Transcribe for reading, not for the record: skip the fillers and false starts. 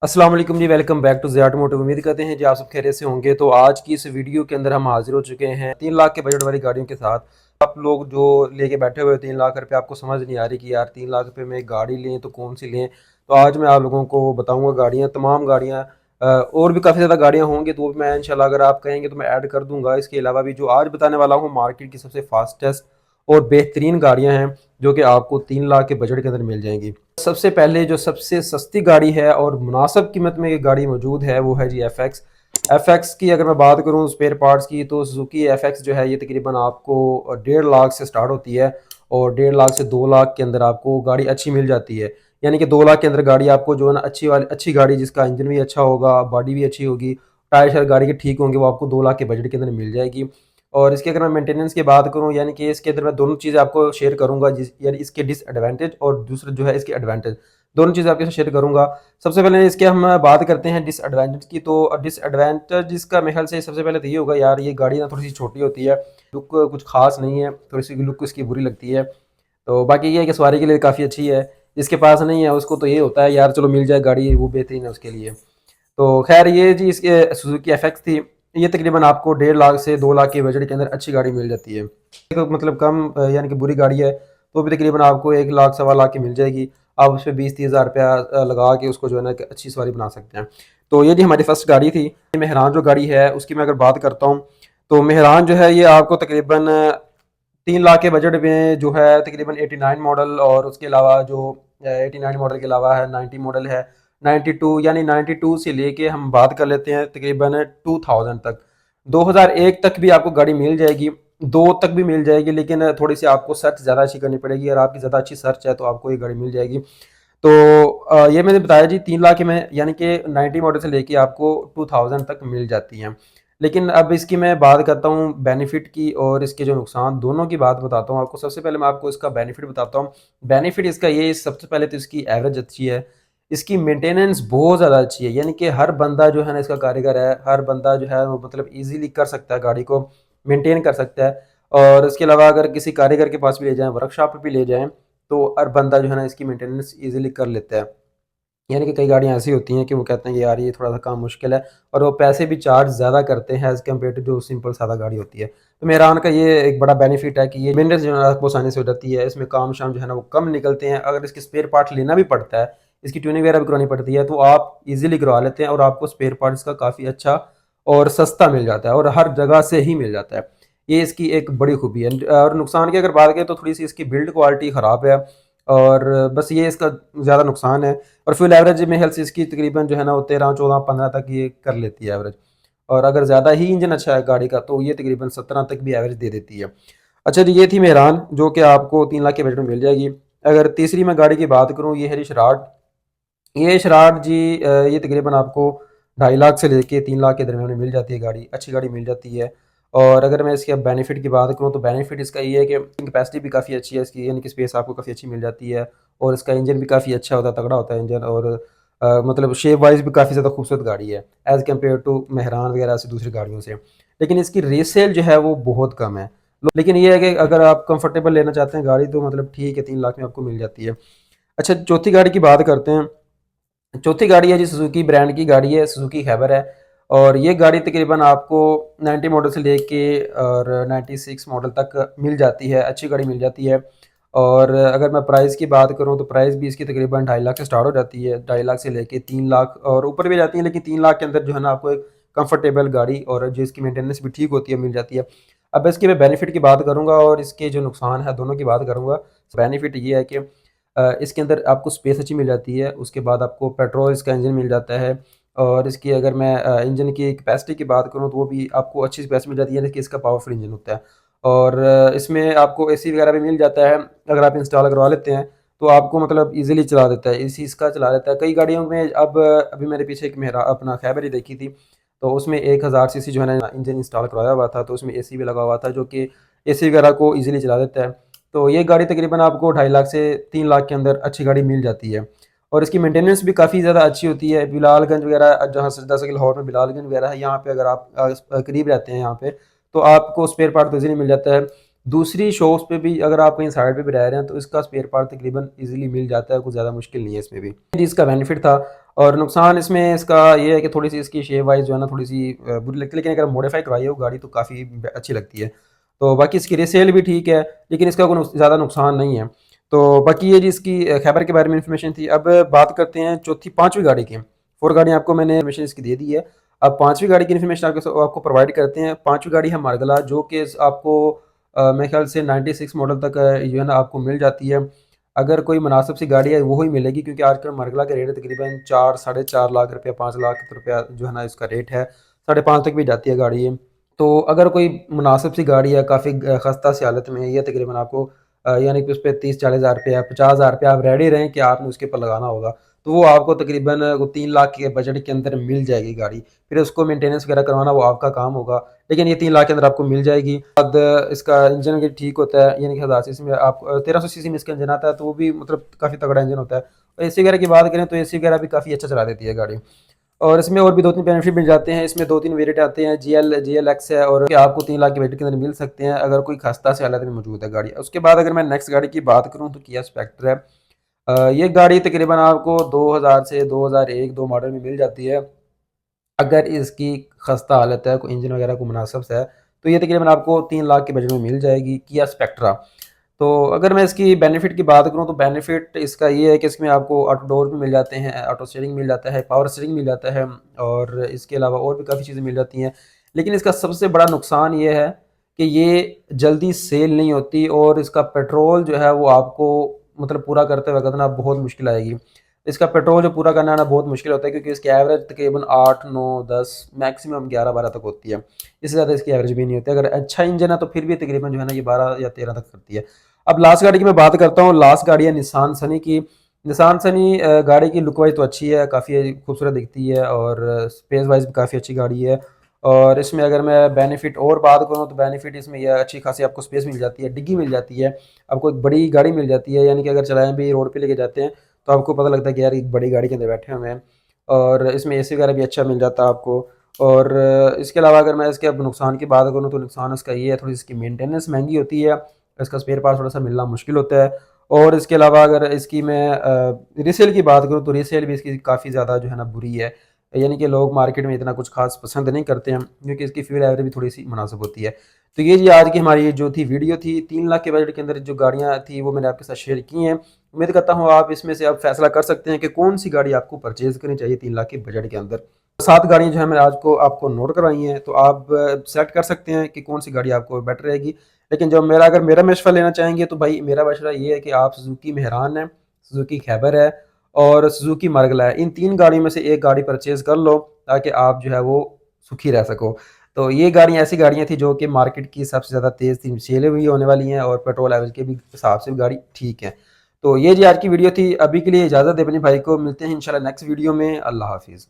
अस्सलाम वालेकुम जी, welcome back to Zia automotive. उम्मीद करते हैं जी आप सब खैरियत से होंगे। तो आज की इस वीडियो के अंदर हम हाजिर हो चुके हैं 3 लाख के बजट वाली गाड़ियों के साथ। आप लोग जो लेके बैठे हुए 3 लाख रुपए, आपको समझ नहीं आ रही कि यार 3 लाख रुपए में गाड़ी लें तो कौन सी लें। तो आज मैं आप लोगों को बताऊंगा गाड़ियाँ, तमाम गाड़ियाँ। और भी काफ़ी ज़्यादा गाड़ियाँ होंगी तो वो भी मैं इंशाल्लाह अगर आप कहेंगे तो मैं ऐड कर दूंगा। इसके अलावा भी जो आज बताने वाला हूँ मार्केट की सबसे फास्टेस्ट और बेहतरीन गाड़ियाँ हैं जो कि आपको 3 लाख के बजट के अंदर मिल जाएंगी। सबसे पहले जो सबसे सस्ती गाड़ी है और मुनासिब कीमत में ये गाड़ी मौजूद है वो है जी एफ एक्स की। अगर मैं बात करूँ स्पेयर पार्ट्स की तो सुजुकी एफ एक्स जो है ये तकरीबन आपको 1.5 लाख से स्टार्ट होती है और 1.5 लाख से 2 लाख के अंदर आपको गाड़ी अच्छी मिल जाती है। यानी कि 2 लाख के अंदर गाड़ी आपको जो है ना अच्छी गाड़ी जिसका इंजन भी अच्छा होगा, बॉडी भी अच्छी होगी, टायर शायर गाड़ी के ठीक होंगे, वो आपको 2 लाख के बजट के अंदर मिल जाएगी। और इसके अगर मैं मेंटेनेंस की बात करूं, यानी कि इसके अंदर मैं दोनों चीज़ें आपको शेयर करूंगा, जिस यानी इसके डिसएडवांटेज और दूसरा जो है इसके एडवांटेज, दोनों चीज़ें आपके साथ शेयर करूंगा। सबसे पहले इसके हम बात करते हैं डिसएडवांटेज की। तो डिसएडवांटेज इसका मेरे ख्याल से सबसे पहले तो ये होगा, यार ये गाड़ी ना थोड़ी सी छोटी होती है, लुक कुछ खास नहीं है, थोड़ी सी लुक इसकी बुरी लगती है। तो बाकी ये है कि सवारी के लिए काफ़ी अच्छी है। जिसके पास नहीं है उसको तो ये होता है यार चलो मिल जाए गाड़ी, वो बेहतरीन है उसके लिए। तो खैर ये जी इसके सुजुकी एफएक्स थी। ये तकरीबन आपको 1.5 लाख से 2 लाख के बजट के अंदर अच्छी गाड़ी मिल जाती है। तो मतलब कम यानी कि बुरी गाड़ी है तो भी तकरीबन आपको 1 लाख सवा लाख की मिल जाएगी। आप उस पर 20-30 हज़ार रुपया लगा के उसको जो है ना कि अच्छी सवारी बना सकते हैं। तो ये जी हमारी फर्स्ट गाड़ी थी। मेहरान जो गाड़ी है उसकी मैं अगर बात करता हूँ तो मेहरान जो है ये आपको तकरीबन 3 लाख के बजट में जो है तकरीबन 89 मॉडल, और उसके अलावा जो 89 मॉडल के अलावा है 90 मॉडल है, 92, यानी 92 से लेके हम बात कर लेते हैं तकरीबन 2000 तक, 2001 तक भी आपको गाड़ी मिल जाएगी, 2 तक भी मिल जाएगी। लेकिन थोड़ी सी आपको सर्च ज़्यादा अच्छी करनी पड़ेगी। अगर आपकी ज़्यादा अच्छी सर्च है तो आपको ये गाड़ी मिल जाएगी। तो ये मैंने बताया जी 3 लाख में, यानी कि 90 मॉडल से लेके आपको 2000 तक मिल जाती हैं। लेकिन अब इसकी मैं बात करता हूँ बेनिफिट की और इसके जो नुकसान, दोनों की बात बताता हूँ आपको। सबसे पहले मैं आपको इसका बेनिफिट बताता हूँ। बेनिफिट इसका ये, सबसे पहले तो इसकी एवरेज अच्छी है, इसकी मेंटेनेंस बहुत ज़्यादा अच्छी है। यानी कि हर बंदा जो है ना इसका कारीगर है, हर बंदा जो है वो मतलब ईजीली कर सकता है, गाड़ी को मेंटेन कर सकता है। और इसके अलावा अगर किसी कारीगर के पास भी ले जाएँ, वर्कशॉप पर भी ले जाएँ, तो हर बंदा जो है ना इसकी मेंटेनेंस ईजिली कर लेता है। यानी कि कई गाड़ियाँ ऐसी होती हैं कि वो कहते हैं कि यार ये थोड़ा-सा काम मुश्किल है, और वो पैसे भी चार्ज ज़्यादा करते हैं एज़ कम्पेयर टू जो सिंपल सादा गाड़ी होती है। तो मेहरान का ये एक बड़ा बेनिफिट है कि ये मेंटेनेंस जो है आपको आसानी से हो जाती है, इसमें काम-शाम जो है ना वो कम निकलते हैं। अगर इसके स्पेयर पार्ट लेना भी पड़ता है, इसकी ट्यूनिंग वगैरह भी करवानी पड़ती है, तो आप ईज़िली करवा लेते हैं और आपको स्पेयर पार्ट इसका काफ़ी अच्छा और सस्ता मिल जाता है और हर जगह से ही मिल जाता है। ये इसकी एक बड़ी खूबी है। और नुकसान की अगर बात करें तो थोड़ी-सी इसकी बिल्ड क्वालिटी ख़राब है, और बस ये इसका ज़्यादा नुकसान है। और फ्यूल एवरेज में हेल्थ इसकी तकरीबन जो है ना वो 13, 14, 15 तक ये कर लेती है एवरेज। और अगर ज़्यादा ही इंजन अच्छा है गाड़ी का तो ये तकरीबन 17 तक भी एवरेज दे देती है। अच्छा जी, ये थी मेहरान जो कि आपको 3 लाख के बजट में मिल जाएगी। अगर तीसरी मैं गाड़ी की बात करूँ, ये है जी शराड। ये शराड जी ये तकरीबन आपको 2.5 लाख से लेके 3 लाख के दरमियान में मिल जाती है गाड़ी, अच्छी गाड़ी मिल जाती है। और अगर मैं इसके बेनिफिट की बात करूँ तो बेनिफिट इसका ये है कि कैपेसिटी भी काफ़ी अच्छी है इसकी, यानी कि स्पेस आपको काफ़ी अच्छी मिल जाती है। और इसका इंजन भी काफ़ी अच्छा होता है, तगड़ा होता है इंजन। और मतलब शेप वाइज भी काफ़ी ज़्यादा खूबसूरत गाड़ी है एज़ कम्पेयर टू मेहरान वगैरह से दूसरी गाड़ियों से। लेकिन इसकी रीसेल जो है वो बहुत कम है। लेकिन ये है कि अगर आप कंफर्टेबल लेना चाहते हैं गाड़ी तो मतलब ठीक है, 3 लाख में आपको मिल जाती है। अच्छा, चौथी गाड़ी की बात करते हैं। चौथी गाड़ी है जी सुजुकी ब्रांड की गाड़ी है, सुजुकी खैबर है। और ये गाड़ी तकरीबन आपको 90 मॉडल से लेके और 96 मॉडल तक मिल जाती है, अच्छी गाड़ी मिल जाती है। और अगर मैं प्राइस की बात करूं तो प्राइस भी इसकी तकरीबन 2.5 लाख से स्टार्ट हो जाती है, 2.5 लाख से लेके 3 लाख और ऊपर भी जाती है। लेकिन 3 लाख के अंदर जो है ना आपको एक कंफर्टेबल गाड़ी और जो इसकी मेंटेनेंस भी ठीक होती है मिल जाती है। अब इसके मैं बेनिफिट की बात करूंगा और इसके जो नुकसान है दोनों की बात करूंगा। बेनिफिट ये है कि इसके अंदर आपको स्पेस अच्छी मिल जाती है, उसके बाद आपको पेट्रोल इसका इंजन मिल जाता है। और इसकी अगर मैं इंजन की कैपेसिटी की बात करूँ तो वो भी आपको अच्छी कैपेसिटी मिल जाती है, यानी कि इसका पावरफुल इंजन होता है। और इसमें आपको एसी वगैरह भी मिल जाता है, अगर आप इंस्टॉल करवा लेते हैं तो आपको मतलब इजीली चला देता है, एसी इसका चला देता है। कई गाड़ियों में अब अभी मेरे पीछे एक मेरा अपना खैबर ही देखी थी, तो उसमें 1000 सीसी जो है ना इंजन इंस्टॉल करवाया हुआ था, तो उसमें एसी भी लगा हुआ था जो कि एसी वगैरह को ईजिली चला देता है। तो ये गाड़ी तकरीबन आपको 2.5 लाख से 3 लाख के अंदर अच्छी गाड़ी मिल जाती है। और इसकी मेंटेनेंस भी काफ़ी ज़्यादा अच्छी होती है। बिलालगंज वगैरह, जहाँ से जैसे कि लाहौर में बिलालगंज वगैरह है, यहाँ पे अगर आप करीब रहते हैं यहाँ पे, तो आपको स्पेयर पार्ट तो ईजिली मिल जाता है। दूसरी शॉप्स पे भी अगर आप कहीं साइड पे भी रह रहे हैं तो इसका स्पेयर पार्ट तकरीबन ईजिली मिल जाता है, कुछ ज़्यादा मुश्किल नहीं है इसमें भी। इसका बेनिफिट था। और नुकसान इसमें इसका ये है कि थोड़ी सी इसकी शेप वाइज जो है ना थोड़ी सी बुरी लगती है, लेकिन अगर मॉडिफाई करवाई है वो गाड़ी तो काफ़ी अच्छी लगती है। तो बाकी इसकी रीसेल भी ठीक है, लेकिन इसका कोई ज़्यादा नुकसान नहीं है। तो बाकी ये जी इसकी खैबर के बारे में इन्फॉर्मेशन थी। अब बात करते हैं चौथी पाँचवीं गाड़ी की। 4 गाड़ी आपको मैंने इन्फॉर्मेशन इसकी दे दी है। अब पाँचवीं गाड़ी की इन्फॉर्मेशन आपको प्रोवाइड करते हैं। पाँचवीं गाड़ी है मार्गला, जो कि आपको मेरे ख्याल से 96 मॉडल तक जो है ना आपको मिल जाती है। अगर कोई मुनासिब सी गाड़ी है वो ही मिलेगी, क्योंकि आजकल मार्गला का रेट तकरीबन 4 साढ़े 4 लाख रुपया 5 लाख रुपया जो है ना इसका रेट है। साढ़े 5 तक भी जाती है गाड़ी ये। तो अगर कोई मुनासिब सी गाड़ी है, काफ़ी खस्ता सी हालत में है, ये तकरीबन आपको यानी कि उस पे 30-40 हज़ार रुपया 50 हज़ार रुपया आप रेडी रहें कि आपने उसके ऊपर लगाना होगा, तो वो आपको तकरीबन वो 3 लाख के बजट के अंदर मिल जाएगी गाड़ी। फिर उसको मेंटेनेंस वगैरह करवाना वो आपका काम होगा, लेकिन ये 3 लाख के अंदर आपको मिल जाएगी। बाद इसका इंजन भी ठीक होता है, यानी कि 1000 सीसी में आप 1300 सीसी में इसका इंजन आता है, तो वो भी मतलब काफ़ी तगड़ा इंजन होता है। और एसी वगैरह की बात करें तो एसी वगैरह भी काफ़ी अच्छा चला देती है गाड़ी। और इसमें और भी 2-3 बेनिफिट मिल जाते हैं। इसमें 2-3 वेरिएंट आते हैं, जीएल एक्स है, और कि आपको 3 लाख के बजट के अंदर मिल सकते हैं अगर कोई खस्ता सी हालत में मौजूद है गाड़ी। उसके बाद अगर मैं नेक्स्ट गाड़ी की बात करूँ तो किया स्पेक्टर है। ये गाड़ी तकरीबन आपको 2000 से 2001-2 मॉडल में मिल जाती है। अगर इसकी खस्ता हालत है, कोई इंजन वगैरह को मुनासिब से है, तो ये तकरीबन आपको 3 लाख के बजट में मिल जाएगी, किया स्पेक्ट्रा। तो अगर मैं इसकी बेनिफिट की बात करूँ तो बेनिफिट इसका ये है कि इसमें आपको ऑटो डोर भी मिल जाते हैं, ऑटो स्टीयरिंग मिल जाता है, पावर स्टीयरिंग मिल जाता है, और इसके अलावा और भी काफ़ी चीज़ें मिल जाती हैं। लेकिन इसका सबसे बड़ा नुकसान ये है कि ये जल्दी सेल नहीं होती, और इसका पेट्रोल जो है वो आपको मतलब पूरा करते वक्त ना बहुत मुश्किल आएगी। इसका पेट्रोल जो पूरा करना है ना बहुत मुश्किल होता है, क्योंकि इसकी एवरेज तकरीबन 8, 9, 10 मैक्सिमम 11, 12 तक होती है। इससे ज़्यादा इसकी एवरेज भी नहीं होती। अगर अच्छा इंजन है तो फिर भी तकरीबन जो है ना ये 12 या 13 तक करती है। अब लास्ट गाड़ी की मैं बात करता हूँ। लास्ट गाड़ी है निसान सनी की। निसान सनी गाड़ी की लुक वाइज तो अच्छी है, काफ़ी खूबसूरत दिखती है, और स्पेस वाइज भी काफ़ी अच्छी गाड़ी है। और इसमें अगर मैं बेनिफिट और बात करूँ तो बेनिफिट इसमें यह अच्छी खासी आपको स्पेस मिल जाती है, डिग्गी मिल जाती है, आपको एक बड़ी गाड़ी मिल जाती है, यानी कि अगर चलाएं भी रोड पे लेके जाते हैं तो आपको पता लगता है कि यार एक बड़ी गाड़ी के अंदर बैठे हुए हैं। और इसमें एसी वगैरह भी अच्छा मिल जाता है आपको। और इसके अलावा अगर मैं इसके अब नुकसान की बात करूँ तो नुकसान इसका ये है, थोड़ी इसकी मेंटेनेंस महंगी होती है, इसका स्पेयर पार्ट थोड़ा सा मिलना मुश्किल होता है। और इसके अलावा अगर इसकी मैं रीसेल की बात करूँ तो रीसेल भी इसकी काफ़ी ज़्यादा जो है ना बुरी है, यानी कि लोग मार्केट में इतना कुछ खास पसंद नहीं करते हैं, क्योंकि इसकी फ्यूल एवरेज भी थोड़ी सी मुनासिब होती है। तो ये जी आज की हमारी जो थी वीडियो थी, 3 लाख के बजट के अंदर जो गाड़ियाँ थी वो मैंने आपके साथ शेयर की हैं। उम्मीद करता हूँ आप इसमें से अब फैसला कर सकते हैं कि कौन सी गाड़ी आपको परचेज़ करनी चाहिए 3 लाख के बजट के अंदर। 7 गाड़ियाँ जो है मैंने आज को आपको नोट करवाई हैं, तो आप सेलेक्ट कर सकते हैं कि कौन सी गाड़ी आपको बेटर रहेगी। लेकिन जो अगर मेरा मशवरा लेना चाहेंगे तो भाई मेरा मशवरा ये है कि आप सुजुकी मेहरान है, सुजुकी खैबर है, और सुजुकी मरगला है, इन 3 गाड़ियों में से एक गाड़ी परचेज़ कर लो, ताकि आप जो है वो सुखी रह सको। तो ये गाड़ियाँ ऐसी गाड़ियाँ थी जो कि मार्केट की सबसे ज़्यादा तेज़ थी, सेलें भी होने वाली हैं, और पेट्रोल एवरेज के भी हिसाब से भी गाड़ी ठीक है। तो ये जी आज की वीडियो थी। अभी के लिए इजाज़त दें अपने भाई को, मिलते हैं इंशाल्लाह नेक्स्ट वीडियो में। अल्लाह हाफ़िज़।